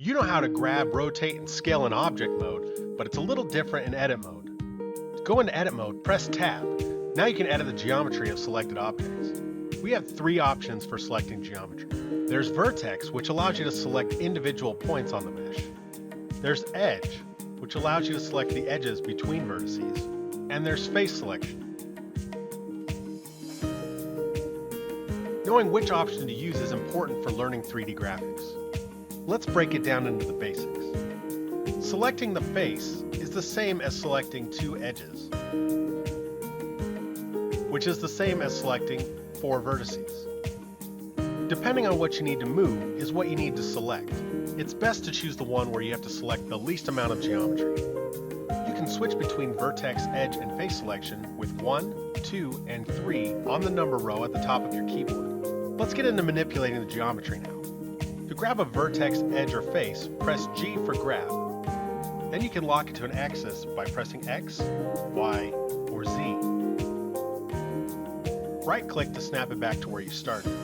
You know how to grab, rotate, and scale in object mode, but it's a little different in edit mode. To go into edit mode, press Tab. Now you can edit the geometry of selected objects. We have three options for selecting geometry. There's Vertex, which allows you to select individual points on the mesh. There's Edge, which allows you to select the edges between vertices. And there's Face Selection. Knowing which option to use is important for learning 3D graphics. Let's break it down into the basics. Selecting the face is the same as selecting two edges, which is the same as selecting four vertices. Depending on what you need to move is what you need to select. It's best to choose the one where you have to select the least amount of geometry. You can switch between vertex, edge, and face selection with 1, 2, and 3 on the number row at the top of your keyboard. Let's get into manipulating the geometry now. To grab a vertex, edge, or face, press G for grab. Then you can lock it to an axis by pressing X, Y, or Z. Right-click to snap it back to where you started.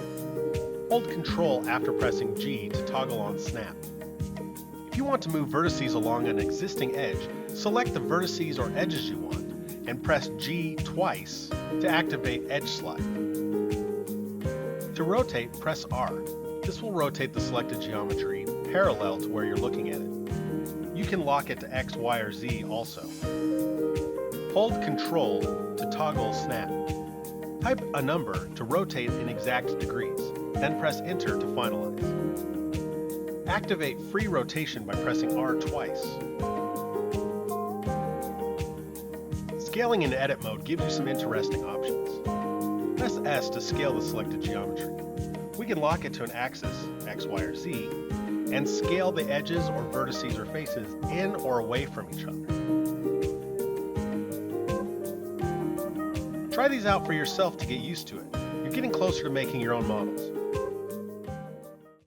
Hold Ctrl after pressing G to toggle on snap. If you want to move vertices along an existing edge, select the vertices or edges you want, and press G twice to activate Edge Slide. To rotate, press R. This will rotate the selected geometry parallel to where you're looking at it. You can lock it to X, Y, or Z also. Hold Ctrl to toggle snap. Type a number to rotate in exact degrees, then press Enter to finalize. Activate free rotation by pressing R twice. Scaling in edit mode gives you some interesting options. Press S to scale the selected geometry. We can lock it to an axis, X, Y, or Z, and scale the edges or vertices or faces in or away from each other. Try these out for yourself to get used to it. You're getting closer to making your own models.